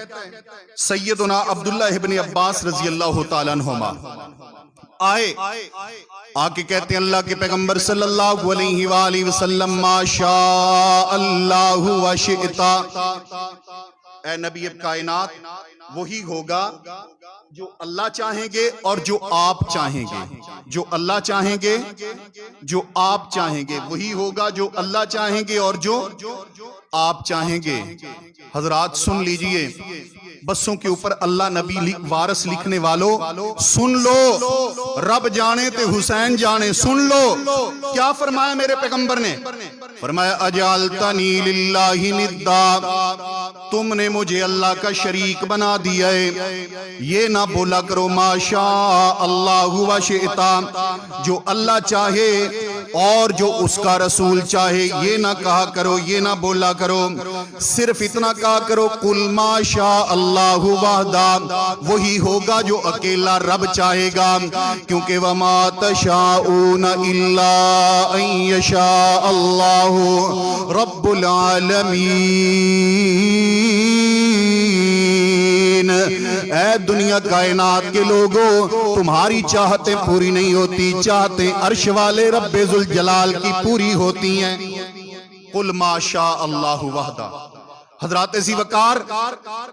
سیدنا عبداللہ ابن عباس رضی اللہ تعالیٰ عنہما آئے، آکے کہتے ہیں اللہ کے پیغمبر صلی اللہ علیہ وآلہ وسلم ما شاء اللہ و شئتا، اے نبی کائنات وہی ہوگا جو اللہ چاہیں گے اور جو آپ چاہیں گے، جو اللہ چاہیں گے جو آپ چاہیں گے، وہی ہوگا جو اللہ چاہیں گے اور جو آپ چاہیں گے۔ حضرات سن لیجئے، بسوں کے اوپر اللہ نبی وارث لکھنے والوں سن لو، رب جانے تے حسین جانے، سن لو کیا فرمایا میرے پیغمبر نے، فرمایا اجعلتنی للہ ندا، تم نے مجھے اللہ کا شریک بنا دیا ہے۔ یہ نہ بولا کرو ما شاء اللہ و شئتا، جو اللہ چاہے اور جو اس کا رسول چاہے، یہ نہ کہا کرو، یہ نہ بولا کرو، صرف اتنا کہا کرو قل ما شاء اللہ وحدہ، وہی ہوگا جو اکیلا رب چاہے گا، کیونکہ وما تشاءون الا ان یشاء اللہ رب العالمین۔ اے دنیا کائنات کے لوگوں، تمہاری چاہتیں پوری نہیں ہوتی، چاہتیں عرش والے رب ذوالجلال کی پوری ہوتی ہیں۔ قل ما شاء اللہ وحدہ۔ حضرات ذی وقار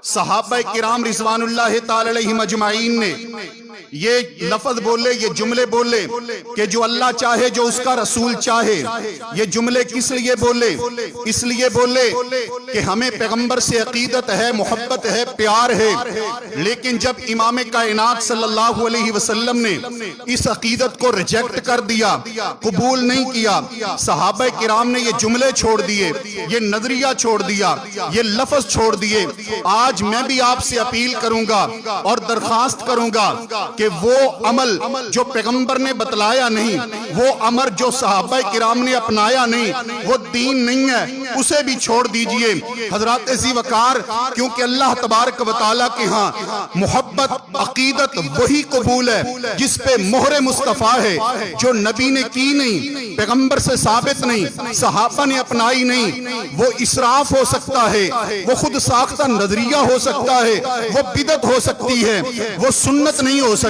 صحابہ کرام رضوان اللہ تعالی علیہم اجمعین نے یہ لفظ بولے، یہ جملے بولے کہ جو اللہ چاہے جو اس کا رسول چاہے، یہ جملے کس لیے بولے؟ اس لیے بولے کہ ہمیں پیغمبر سے عقیدت ہے، محبت ہے، پیار ہے، لیکن جب امام کائنات صلی اللہ علیہ وسلم نے اس عقیدت کو ریجیکٹ کر دیا، قبول نہیں کیا، صحابہ کرام نے یہ جملے چھوڑ دیے، یہ نظریہ چھوڑ دیا، یہ لفظ چھوڑ دیے۔ آج میں بھی آپ سے اپیل کروں گا اور درخواست کروں گا کہ وہ عمل جو پیغمبر نے بتلایا نہیں، وہ عمل جو صحابہ کرام نے اپنایا نہیں، وہ دین نہیں ہے، اسے بھی چھوڑ دیجئے۔ حضرات ذی وقار، کیونکہ اللہ تبارک و تعالیٰ کے ہاں محبت عقیدت وہی قبول ہے جس پہ مہر مصطفیٰ ہے، جو نبی نے کی نہیں، پیغمبر سے ثابت نہیں، صحابہ نے اپنائی نہیں، وہ اسراف ہو سکتا ہے، وہ خود ساختہ نظریہ ہو سکتا ہے، وہ بدعت ہو سکتی ہے، وہ سنت نہیں ہو سکتی،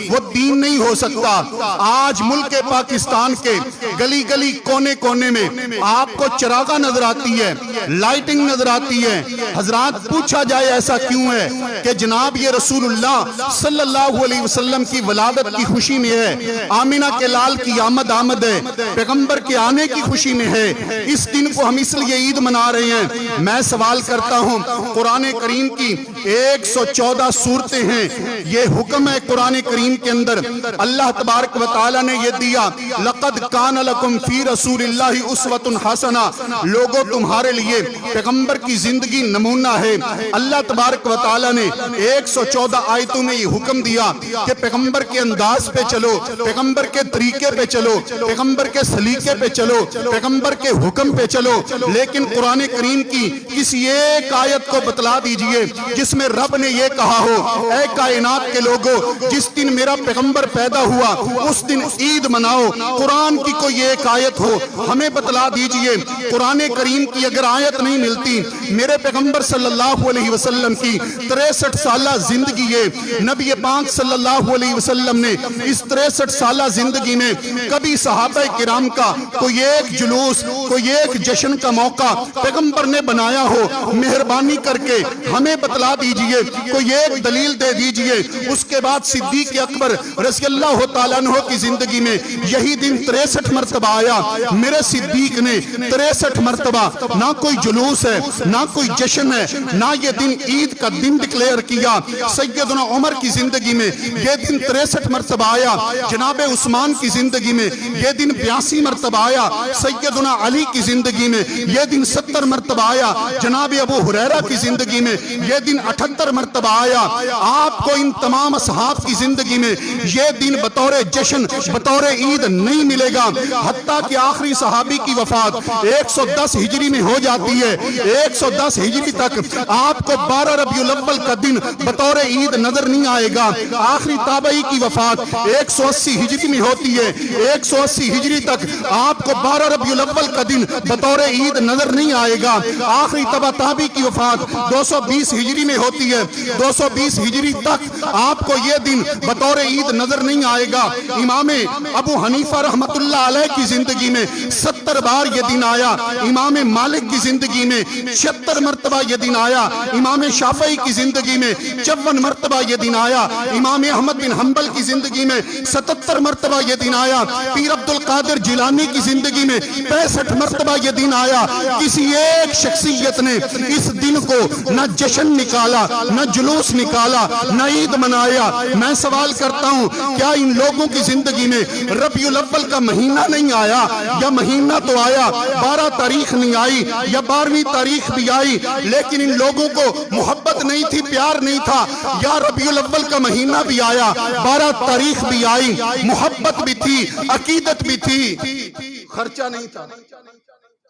وہ دین نہیں ہو سکتا۔ آج ملک پاکستان کے گلی گلی کونے کونے میں آپ کو چراغاں نظر آتی ہے، لائٹنگ نظر آتی ہے۔ حضرات پوچھا جائے ایسا کیوں ہے کہ جناب یہ رسول اللہ صلی اللہ علیہ وسلم کی ولادت کی خوشی میں ہے، آمینہ کے لال کی آمد ہے، پیغمبر کے آنے کی خوشی میں ہے، اس دن کو ہم اس لیے عید منا رہے ہیں۔ میں سوال کرتا ہوں، قرآن کریم کی 114 صورتیں ہیں، یہ حکم ہے قرآن کریم کے اندر، اللہ تبارک و تعالیٰ نے یہ دیا لَقَدْ كَانَ لَكُمْ فِي رَسُولِ اللَّهِ أُسْوَةٌ حَسَنَةٌ، لوگوں تمہارے لیے پیغمبر کی زندگی نمونہ ہے۔ اللہ تبارک و تعالیٰ نے 114 آیتوں میں یہ حکم دیا کہ پیغمبر کے انداز پہ چلو، پیغمبر کے طریقے پہ چلو، پیغمبر کے سلیقے پہ چلو، پیغمبر کے حکم پہ چلو۔ لیکن قرآن کریم کی کسی ایک آیت کو بتلا دیجئے جس میں رب نے یہ کہا ہو اے کائنات کے لوگوں، جس دن میرا پیغمبر پیدا ہوا اس دن عید مناؤ۔ قرآن کی کوئی ایک آیت ہو ہمیں بتلا دیجئے۔ قرآن کریم کی اگر آیت نہیں ملتی، میرے پیغمبر صلی اللہ علیہ وسلم کی 63 سالہ زندگی ہے، نبی پاک صلی اللہ علیہ وسلم نے اس 63 سالہ زندگی میں کبھی صحابہ کرام کا کوئی ایک جلوس، کوئی ایک جشن کا موقع پیغمبر نے بنایا ہو؟ مہربانی کر کے ہمیں بتلا دیجئے، کوئی ایک دلیل دے دیجئے۔ اس کے بعد صدیق اکبر رضی اللہ تعالیٰ عنہ کی زندگی میں یہی دن 63 مرتبہ آیا۔ میرے صدیق نے 63 مرتبہ نہ کوئی جلوس ہے، نہ کوئی جشن ہے، نہ یہ دن عید کا دن ڈکلیئر کیا۔ سیدنا عمر کی زندگی میں یہ دن 63 مرتبہ آیا۔ جناب عثمان کی زندگی میں یہ دن 82 مرتبہ آیا۔ سیدنا علی کی زندگی میں یہ دن 70 مرتبہ آیا۔ جناب ابو ہریرہ کی زندگی میں یہ دن 78 مرتبہ آیا۔ آپ کو ان تمام اصحاب کی زندگی میں یہ دن بطور جشن، بطور عید نہیں ملے گا، حتیٰ کہ آخری صحابی کی وفات 110 ہجری میں ہو جاتی ہے۔ 110 ہجری تک آپ کو 12 ربیع الاول کا دن بطور عید نظر نہیں آئے گا۔ آخری تابعی کی وفات 180 ہجری میں ہوتی ہے۔ 180 ہجری تک آپ کو 12 ربیع الاول کا دن بطور عید نظر نہیں آئے گا۔ آخری تبع تابعی کی وفات 220 ہجری میں ہوتی ہے۔ 220 ہجری تک آپ کو یہ دن بطور عید نظر نہیں آئے گا۔ امام ابو حنیفہ رحمت اللہ علیہ کی زندگی میں 70 بار یہ دن آیا۔ امام مالک کی زندگی میں 76 مرتبہ یہ دن آیا۔ امام شافعی کی زندگی میں 54 مرتبہ یہ دن آیا۔ امام احمد بن حنبل کی زندگی میں 77 مرتبہ یہ دن آیا۔ پیر عبد القادر جیلانی کی زندگی میں 65 مرتبہ یہ دن آیا۔ کسی ایک شخصیت نے اس دن کو نہ جشن نکالا، نہ جلوس نکالا، نہ عید منایا۔ میں سوال کرتا ہوں، کیا ان لوگوں کی زندگی میں ربیع الاول کا مہینہ نہیں آیا؟ یا مہینہ تو آیا، 12 تاریخ نہیں آئی، یا 12ویں تاریخ بھی آئی، لیکن ان لوگوں کو محبت نہیں تھی، پیار نہیں تھا۔ یا ربیع الاول کا مہینہ بھی آیا، 12 تاریخ بھی آئی، محبت بھی تھی، عقیدت بھی تھی، خرچہ نہیں تھا۔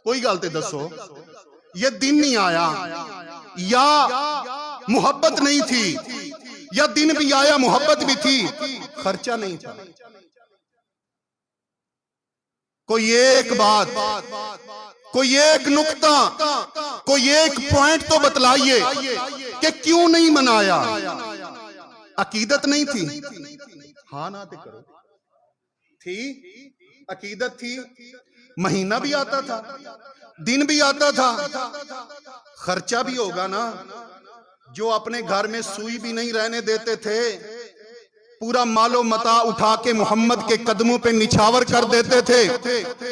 کوئی گالتے دسو، یہ دن نہیں آیا، یا محبت نہیں تھی، یا دن بھی آیا محبت بھی تھی، خرچہ نہیں تھا۔ کوئی ایک بات، کوئی ایک نکتہ، کوئی ایک پوائنٹ تو بتلائیے کہ کیوں نہیں منایا؟ عقیدت نہیں تھی؟ ہاں نہ کرو، تھی عقیدت تھی، مہینہ بھی آتا تھا، دن بھی آتا تھا، خرچہ بھی ہوگا نا۔ جو اپنے گھر میں سوئی بھی نہیں رہنے دیتے تھے، پورا مال و متاع اٹھا کے محمد کے قدموں پہ نچھاور کر دیتے تھے۔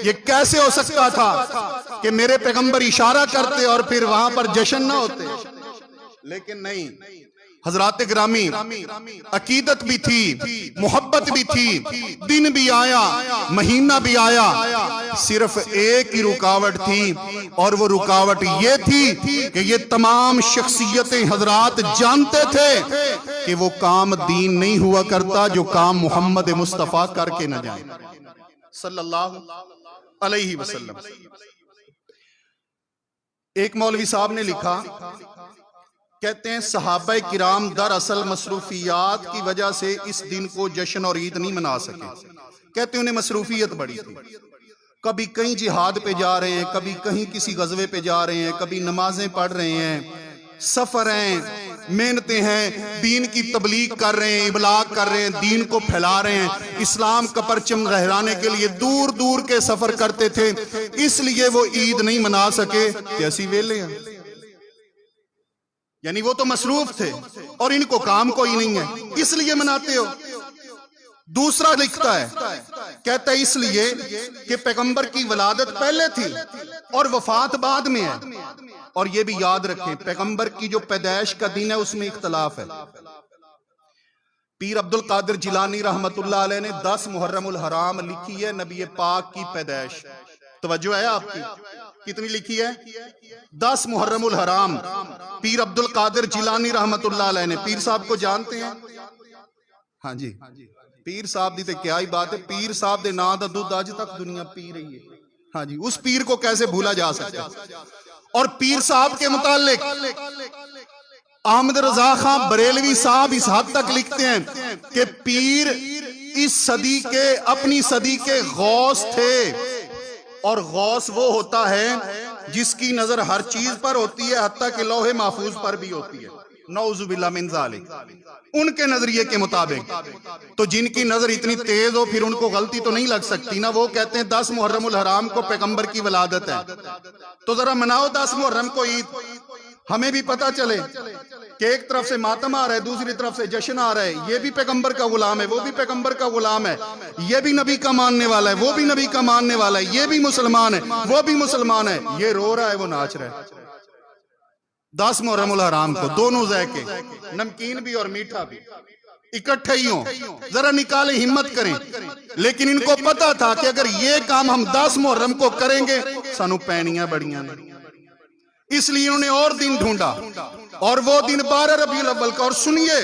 یہ کیسے ہو سکتا تھا کہ میرے پیغمبر اشارہ کرتے اور پھر وہاں پر جشن نہ ہوتے؟ لیکن نہیں، حضرات گرامی، عقیدت بھی تھی، محبت بھی تھی، دن بھی آیا، مہینہ بھی آیا۔ صرف ایک ہی رکاوٹ تھی، اور وہ رکاوٹ یہ تھی کہ یہ تمام شخصیتیں حضرات جانتے تھے کہ وہ کام دین نہیں ہوا کرتا جو کام محمد مصطفیٰ کر کے نہ جائیں صلی اللہ علیہ وسلم۔ ایک مولوی صاحب نے لکھا، کہتے ہیں صحابہ کرام دراصل مصروفیات کی وجہ سے اس دن کو جشن اور عید نہیں منا سکے۔ کہتے ہیں انہیں مصروفیت بڑی تھی، کبھی کہیں جہاد پہ جا رہے ہیں، کبھی کہیں کسی غزوے پہ جا رہے ہیں، کبھی نمازیں پڑھ رہے ہیں، سفر ہیں، محنتیں ہیں، دین کی تبلیغ کر رہے ہیں، ابلاغ کر رہے ہیں، دین کو پھیلا رہے ہیں، اسلام کا پرچم لہرانے کے لیے دور دور کے سفر کرتے تھے، اس لیے وہ عید نہیں منا سکے۔ کیسی ویلے ہیں، یعنی وہ تو مصروف تھے اور ان کو کام کوئی نہیں ہے، اس لیے مناتے ہو۔ دوسرا لکھتا ہے، کہتا ہے اس لیے کہ پیغمبر کی ولادت پہلے تھی اور وفات بعد میں ہے۔ اور یہ بھی یاد رکھیں، پیغمبر کی جو پیدائش کا دن ہے اس میں اختلاف ہے۔ پیر عبد القادر جیلانی رحمت اللہ علیہ نے 10 محرم الحرام لکھی ہے نبی پاک کی پیدائش۔ توجہ ہے آپ کی؟ کتنی لکھی ہے؟ 10 محرم الحرام پیر عبد القادر جیلانی رحمت اللہ علیہ نے۔ پیر صاحب کو جانتے ہیں؟ ہاں جی، پیر صاحب دی تے کیا ہی بات ہے، پیر صاحب دے نام دا دودھ آج تک دنیا پی رہی ہے۔ ہاں جی، اس پیر کو کیسے بھولا جا سکتا ہے؟ اور پیر صاحب کے متعلق احمد رضا خان بریلوی صاحب اس حد تک لکھتے ہیں کہ پیر اس صدی کے، اپنی صدی کے غوث تھے، اور غوث وہ ہوتا ہے جس کی نظر ہر چیز پر ہوتی ہے، حتیٰ کہ لوح محفوظ پر بھی ہوتی ہے۔ نعوذ باللہ من ذالک، ان کے نظریے کے مطابق تو جن کی نظر اتنی تیز ہو پھر ان کو غلطی تو نہیں لگ سکتی نا۔ وہ کہتے ہیں 10 محرم الحرام کو پیغمبر کی ولادت ہے، تو ذرا مناؤ 10 محرم کو عید، ہمیں بھی پتہ چلے کہ ایک طرف سے ماتم آ رہا ہے، دوسری طرف سے جشن آ رہا ہے، یہ بھی پیغمبر کا غلام ہے، وہ بھی پیغمبر کا غلام ہے، یہ بھی نبی کا ماننے والا ہے، وہ بھی نبی کا ماننے والا ہے، یہ بھی مسلمان ہے، وہ بھی مسلمان ہے، یہ رو رہا ہے، وہ ناچ رہا ہے۔ 10 محرم الحرام کو دونوں ذائقے، نمکین بھی اور میٹھا بھی اکٹھے ہی ہوں، ذرا نکالیں، ہمت کریں۔ لیکن ان کو پتا تھا کہ اگر یہ کام ہم 10 محرم کو کریں گے سانو پینیاں بڑیاں نے، اس لیے انہوں نے اور دن ڈھونڈا، اور وہ دن 12 ربیع الاول کا۔ اور سنیے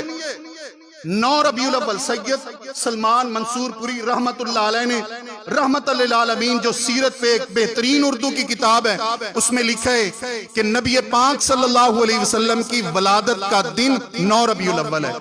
9 ربیع الاول سید سلمان منصور پوری رحمت اللہ علیہ نے رحمت للعالمین، جو سیرت پہ ایک بہترین اردو کی کتاب ہے، اس میں لکھا ہے کہ نبی پاک صلی اللہ علیہ وسلم کی ولادت کا دن 9 ربیع الاول ہے۔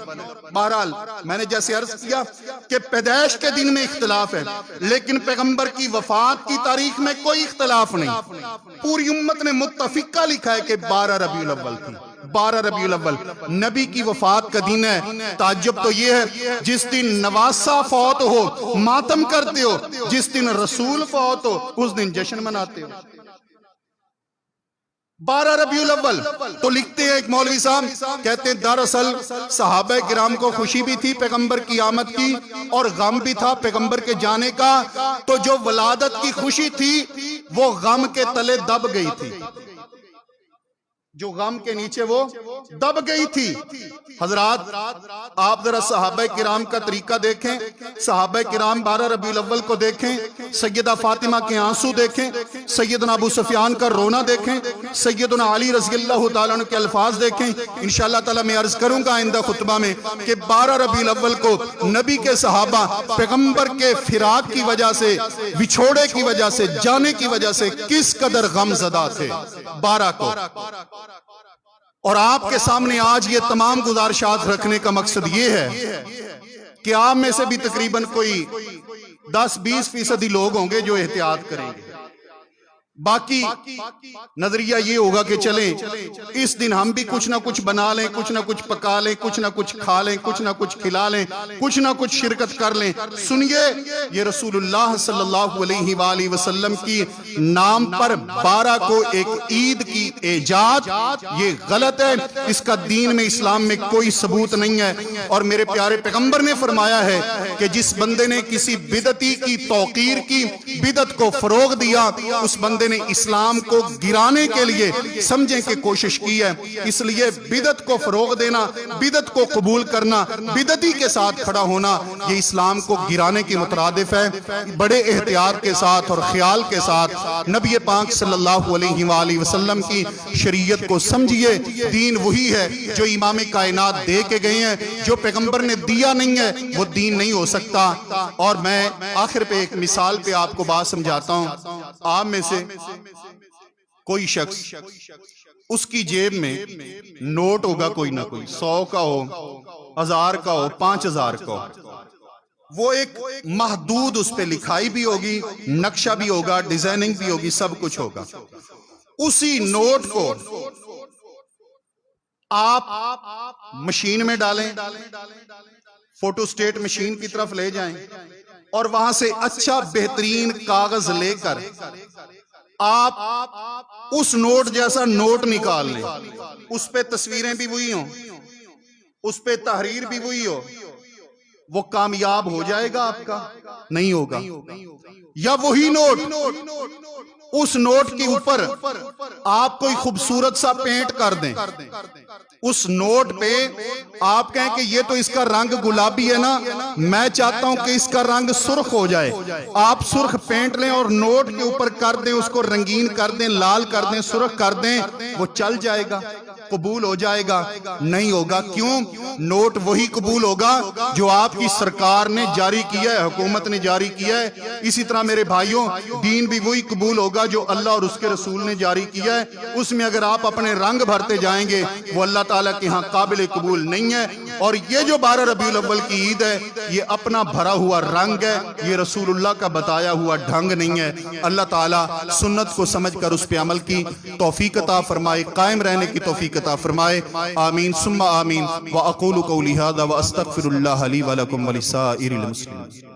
بہرحال میں نے جیسے عرض کیا کہ پیدائش کے دن میں اختلاف ہے، لیکن پیغمبر کی وفات کی تاریخ میں کوئی اختلاف نہیں۔ پوری امت نے متفقہ لکھا ہے کہ 12 ربیع الاول تھی، 12 ربیع الاول نبی کی وفات کا دن ہے۔ تعجب تو یہ ہے جس دن نواسہ فوت ہو ماتم کرتے ہو، جس دن رسول فوت ہو اس دن جشن مناتے ہو۔ 12 ربیع الاول تو لکھتے ہیں ایک مولوی صاحب، کہتے ہیں دراصل صحابہ کرام کو خوشی بھی تھی پیغمبر کی آمد کی، اور غم بھی تھا پیغمبر کے جانے کا، تو جو ولادت کی خوشی تھی وہ غم کے تلے دب گئی تھی، جو غم کے نیچے وہ دب گئی تھی۔ حضرات آپ ذرا صحابہ کرام کا طریقہ دیکھیں، صحابہ کرام 12 ربیع الاول کو دیکھیں، سیدہ فاطمہ کے آنسو دیکھیں، سیدنا ابو سفیان کا رونا دیکھیں، سیدنا علی رضی اللہ تعالیٰ عنہ کے الفاظ دیکھیں۔ انشاءاللہ تعالیٰ میں عرض کروں گا آئندہ خطبہ میں کہ 12 ربیع الاول کو نبی کے صحابہ پیغمبر کے فراق کی وجہ سے، وچھوڑے کی وجہ سے، جانے کی وجہ سے کس قدر غم زدہ تھے 12 کو۔ اور آپ کے سامنے آج یہ تمام گزارشات رکھنے کا مقصد یہ ہے کہ آپ میں سے بھی تقریباً کوئی 10-20% لوگ ہوں گے جو احتیاط کریں گے، باقی نظریہ یہ ہوگا کہ چلیں اس دن ہم بھی کچھ نہ کچھ بنا لیں، کچھ نہ کچھ پکا لیں، کچھ نہ کچھ کھا لیں، کچھ نہ کچھ کھلا لیں، کچھ نہ کچھ شرکت کر لیں۔ سنیے، یہ رسول اللہ صلی اللہ علیہ وآلہ وسلم کی نام پر 12 کو ایک عید کی ایجاد، یہ غلط ہے، اس کا دین میں اسلام میں کوئی ثبوت نہیں ہے۔ اور میرے پیارے پیغمبر نے فرمایا ہے کہ جس بندے نے کسی بدعتی کی توقیر کی، بدعت کو فروغ دیا، اس بندے نے اسلام کو گرانے کے لیے سمجھیں کہ کوشش کی ہے۔ اس لیے بدعت کو فروغ دینا، بدعت کو قبول کرنا، بدعتی کے ساتھ کھڑا ہونا، یہ اسلام کو گرانے کی مترادف ہے۔ بڑے احتیاط کے ساتھ اور خیال کے ساتھ نبی پاک صلی اللہ علیہ وآلہ وسلم کی شریعت کو سمجھیے۔ دین وہی ہے جو امام کائنات دے کے گئے ہیں، جو پیغمبر نے دیا نہیں ہے وہ دین نہیں ہو سکتا۔ اور میں آخر پہ ایک مثال پہ آپ کو بات سمجھاتا ہوں۔ آپ میں سے کوئی شخص، اس کی جیب میں نوٹ ہوگا کوئی نہ کوئی، 100 کا ہو، 1000 کا ہو، 5000 کا ہو، وہ ایک محدود اس پہ لکھائی بھی ہوگی، نقشہ بھی ہوگا، ڈیزائننگ بھی ہوگی، سب کچھ ہوگا۔ اسی نوٹ کو آپ مشین میں ڈالیں، فوٹو سٹیٹ مشین کی طرف لے جائیں، اور وہاں سے اچھا بہترین کاغذ لے کر آپ اس نوٹ جیسا نوٹ نکال لیں، اس پہ تصویریں بھی وہی ہوں، اس پہ تحریر بھی وہی ہو، وہ کامیاب ہو جائے گا آپ کا؟ نہیں ہوگا۔ یا وہی نوٹ، اس نوٹ کے اوپر آپ کوئی خوبصورت سا پینٹ کر دیں، اس نوٹ پہ آپ کہیں کہ یہ تو اس کا رنگ گلابی ہے نا، میں چاہتا ہوں کہ اس کا رنگ سرخ ہو جائے، آپ سرخ پینٹ لیں اور نوٹ کے اوپر کر دیں، اس کو رنگین کر دیں، لال کر دیں، سرخ کر دیں، وہ چل جائے گا؟ قبول ہو جائے گا؟ نہیں ہوگا۔ کیوں؟ نوٹ وہی قبول ہوگا جو آپ کی سرکار نے جاری کیا ہے، حکومت نے جاری کیا ہے۔ اسی طرح میرے بھائیوں، دین بھی وہی قبول ہوگا جو اللہ اور اس کے رسول نے جاری کیا ہے۔ اس میں اگر آپ اپنے رنگ بھرتے جائیں گے وہ اللہ تعالیٰ کے ہاں قابل قبول نہیں ہے۔ اور یہ جو 12 ربیع الاول کی عید ہے، یہ اپنا بھرا ہوا رنگ ہے، یہ رسول اللہ کا بتایا ہوا ڈھنگ نہیں ہے۔ اللہ تعالیٰ سنت کو سمجھ کر اس پہ عمل کی توفیق عطا فرمائے، قائم رہنے کی توفیق عطا فرمائے۔ آمین ثم آمین۔ وأقول قولی ھذا وأستغفر اللہ لی ولکم ولسائر المسلمین۔